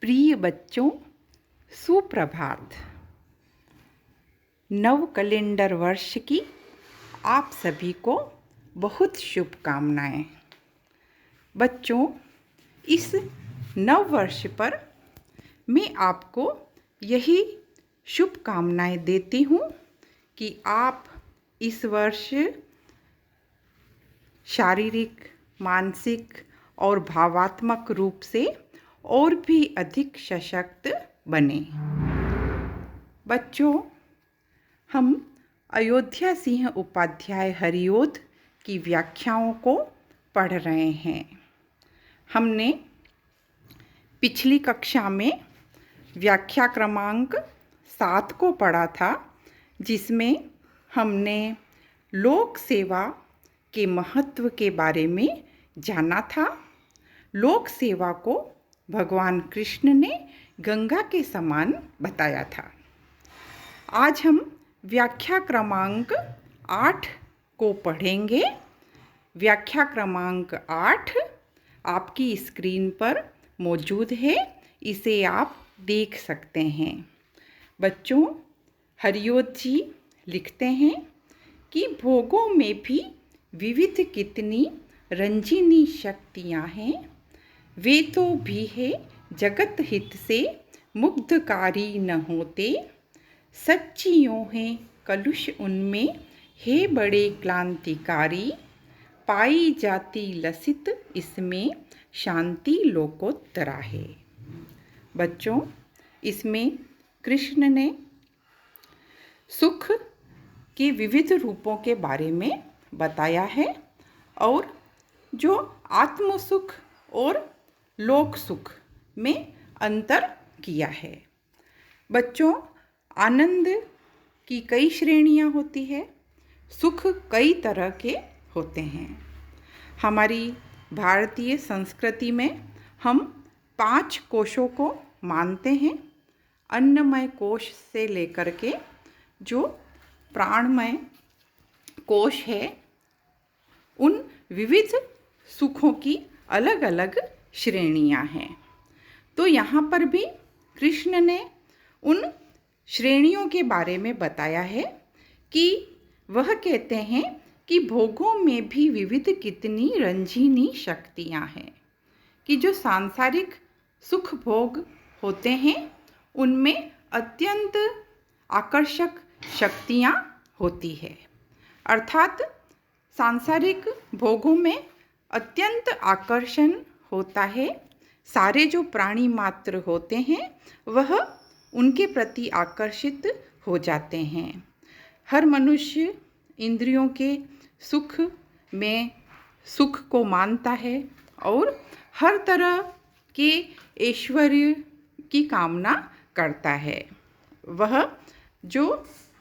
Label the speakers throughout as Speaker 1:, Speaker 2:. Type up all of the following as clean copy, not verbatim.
Speaker 1: प्रिय बच्चों, सुप्रभात। नव कैलेंडर वर्ष की आप सभी को बहुत शुभकामनाएं। बच्चों, इस नव वर्ष पर मैं आपको यही शुभकामनाएं देती हूँ कि आप इस वर्ष शारीरिक, मानसिक और भावात्मक रूप से और भी अधिक सशक्त बने। बच्चों, हम अयोध्या सिंह उपाध्याय हरिओद की व्याख्याओं को पढ़ रहे हैं। हमने पिछली कक्षा में व्याख्या क्रमांक 7 को पढ़ा था, जिसमें हमने लोक सेवा के महत्व के बारे में जाना था। लोक सेवा को भगवान कृष्ण ने गंगा के समान बताया था। आज हम व्याख्या क्रमांक 8 को पढ़ेंगे। व्याख्या क्रमांक 8 आपकी स्क्रीन पर मौजूद है, इसे आप देख सकते हैं। बच्चों, हरिओद जी लिखते हैं कि भोगों में भी विविध कितनी रंजीनी शक्तियाँ हैं, वे तो भी है जगत हित से मुग्धकारी न होते। सच्चियों हैं कलुष उनमें है बड़े क्लांतिकारी, पाई जाती लसित इसमें शांति लोकोत्तरा है। बच्चों, इसमें कृष्ण ने सुख के विविध रूपों के बारे में बताया है और जो आत्म सुख और लोक सुख में अंतर किया है। बच्चों, आनंद की कई श्रेणियां होती है, सुख कई तरह के होते हैं। हमारी भारतीय संस्कृति में हम 5 कोशों को मानते हैं। अन्नमय कोश से लेकर के जो प्राणमय कोश है, उन विविध सुखों की अलग अलग श्रेणियां हैं। तो यहाँ पर भी कृष्ण ने उन श्रेणियों के बारे में बताया है कि वह कहते हैं कि भोगों में भी विविध कितनी रंजीनी शक्तियां हैं, कि जो सांसारिक सुख भोग होते हैं उनमें अत्यंत आकर्षक शक्तियां होती है। अर्थात सांसारिक भोगों में अत्यंत आकर्षण होता है। सारे जो प्राणी मात्र होते हैं वह उनके प्रति आकर्षित हो जाते हैं। हर मनुष्य इंद्रियों के सुख में सुख को मानता है और हर तरह के ऐश्वर्य की कामना करता है। वह जो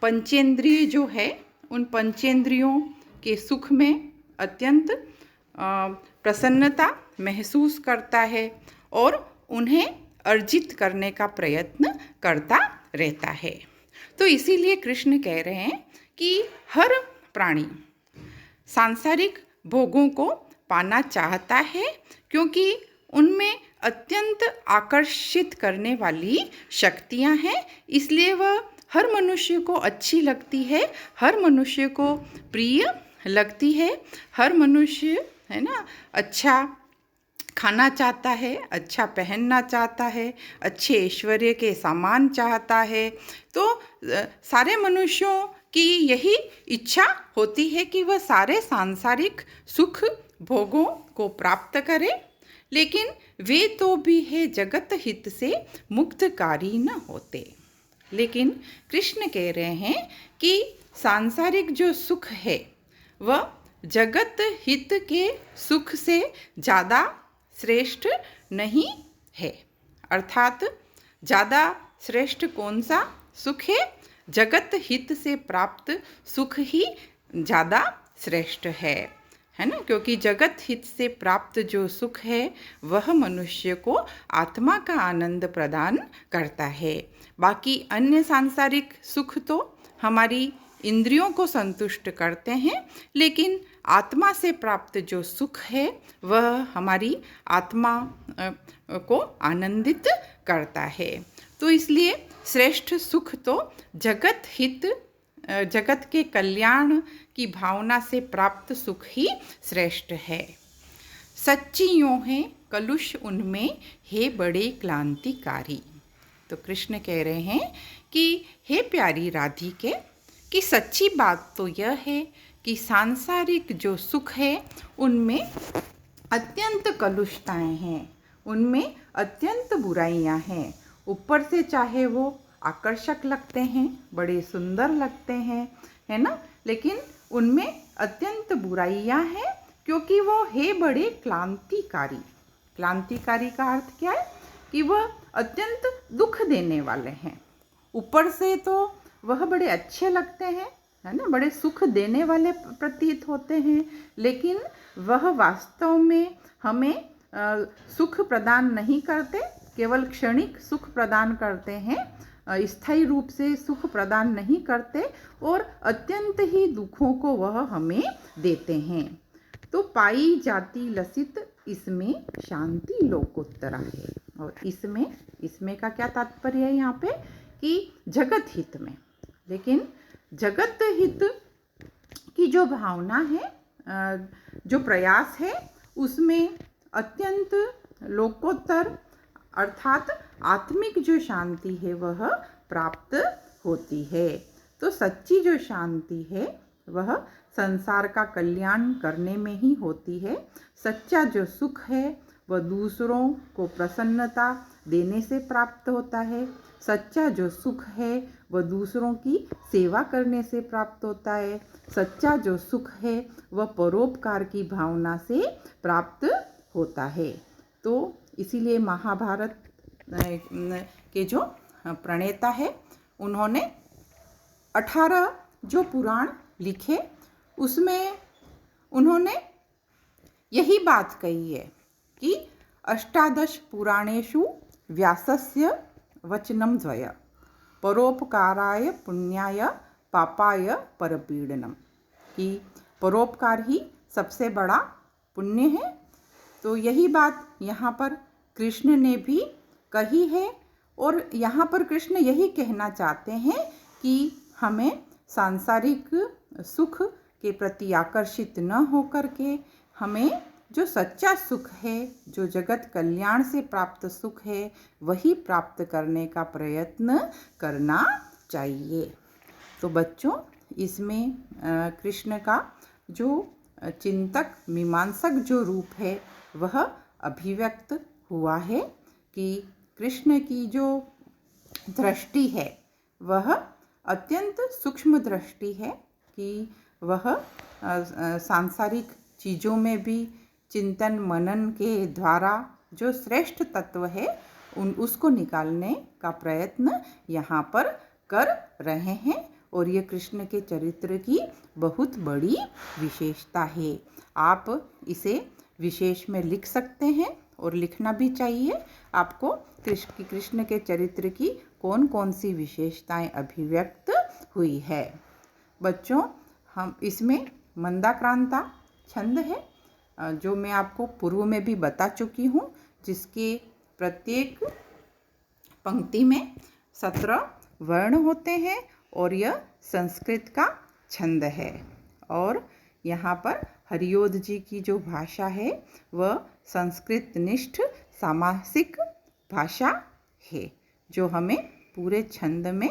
Speaker 1: पंचेंद्रिय जो है, उन पंचेंद्रियों के सुख में अत्यंत प्रसन्नता महसूस करता है और उन्हें अर्जित करने का प्रयत्न करता रहता है। तो इसीलिए कृष्ण कह रहे हैं कि हर प्राणी सांसारिक भोगों को पाना चाहता है, क्योंकि उनमें अत्यंत आकर्षित करने वाली शक्तियां हैं। इसलिए वह हर मनुष्य को अच्छी लगती है, हर मनुष्य को प्रिय लगती है। हर मनुष्य है ना, अच्छा खाना चाहता है, अच्छा पहनना चाहता है, अच्छे ऐश्वर्य के सामान चाहता है। तो सारे मनुष्यों की यही इच्छा होती है कि वह सारे सांसारिक सुख भोगों को प्राप्त करे, लेकिन वे तो भी है जगत हित से मुक्तकारी न होते। लेकिन कृष्ण कह रहे हैं कि सांसारिक जो सुख है वह जगत हित के सुख से ज़्यादा श्रेष्ठ नहीं है। अर्थात ज़्यादा श्रेष्ठ कौन सा सुख है? जगत हित से प्राप्त सुख ही ज़्यादा श्रेष्ठ है ना, क्योंकि जगत हित से प्राप्त जो सुख है वह मनुष्य को आत्मा का आनंद प्रदान करता है। बाकी अन्य सांसारिक सुख तो हमारी इंद्रियों को संतुष्ट करते हैं, लेकिन आत्मा से प्राप्त जो सुख है वह हमारी आत्मा को आनंदित करता है। तो इसलिए श्रेष्ठ सुख तो जगत हित, जगत के कल्याण की भावना से प्राप्त सुख ही श्रेष्ठ है। सच्ची यूँ है कलुष उनमें हे बड़े क्रांतिकारी। तो कृष्ण कह रहे हैं कि हे प्यारी राधिके, कि सच्ची बात तो यह है कि सांसारिक जो सुख है उनमें अत्यंत कलुषताएं हैं, उनमें अत्यंत बुराइयां हैं। ऊपर से चाहे वो आकर्षक लगते हैं, बड़े सुंदर लगते हैं, है ना, लेकिन उनमें अत्यंत बुराइयां हैं, क्योंकि वो है बड़े क्रांतिकारी। क्रांतिकारी का अर्थ क्या है कि वह अत्यंत दुख देने वाले हैं। ऊपर से तो वह बड़े अच्छे लगते हैं, है ना, बड़े सुख देने वाले प्रतीत होते हैं, लेकिन वह वास्तव में हमें सुख प्रदान नहीं करते, केवल क्षणिक सुख प्रदान करते हैं, स्थायी रूप से सुख प्रदान नहीं करते, और अत्यंत ही दुखों को वह हमें देते हैं। तो पाई जाती लसित इसमें शांति लोकोत्तरा है। और इसमें का क्या तात्पर्य है यहाँ पे कि जगत हित में। लेकिन जगत हित की जो भावना है, जो प्रयास है, उसमें अत्यंत लोकोत्तर अर्थात आत्मिक जो शांति है वह प्राप्त होती है। तो सच्ची जो शांति है वह संसार का कल्याण करने में ही होती है। सच्चा जो सुख है वह दूसरों को प्रसन्नता देने से प्राप्त होता है। सच्चा जो सुख है वह दूसरों की सेवा करने से प्राप्त होता है। सच्चा जो सुख है वह परोपकार की भावना से प्राप्त होता है। तो इसीलिए महाभारत के जो प्रणेता है उन्होंने 18 जो पुराण लिखे उसमें उन्होंने यही बात कही है कि 18 पुराणेषु व्यासस्य वचनं द्वय परोपकाराय पुण्याय पापाय परपीडनम, कि परोपकार ही सबसे बड़ा पुण्य है। तो यही बात यहाँ पर कृष्ण ने भी कही है, और यहाँ पर कृष्ण यही कहना चाहते हैं कि हमें सांसारिक सुख के प्रति आकर्षित न होकर के हमें जो सच्चा सुख है, जो जगत कल्याण से प्राप्त सुख है, वही प्राप्त करने का प्रयत्न करना चाहिए। तो बच्चों, इसमें कृष्ण का जो चिंतक मीमांसक जो रूप है वह अभिव्यक्त हुआ है कि कृष्ण की जो दृष्टि है वह अत्यंत सूक्ष्म दृष्टि है, कि वह सांसारिक चीज़ों में भी चिंतन मनन के द्वारा जो श्रेष्ठ तत्व है उसको निकालने का प्रयत्न यहाँ पर कर रहे हैं। और ये कृष्ण के चरित्र की बहुत बड़ी विशेषता है। आप इसे विशेष में लिख सकते हैं और लिखना भी चाहिए आपको, कृष्ण के चरित्र की कौन कौन सी विशेषताएं अभिव्यक्त हुई है। बच्चों, हम इसमें मंदाक्रांता छंद है जो मैं आपको पूर्व में भी बता चुकी हूँ, जिसके प्रत्येक पंक्ति में 17 वर्ण होते हैं और यह संस्कृत का छंद है। और यहाँ पर हरिओद जी की जो भाषा है वह संस्कृत निष्ठ सामासिक भाषा है, जो हमें पूरे छंद में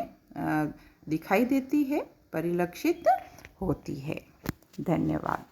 Speaker 1: दिखाई देती है, परिलक्षित होती है। धन्यवाद।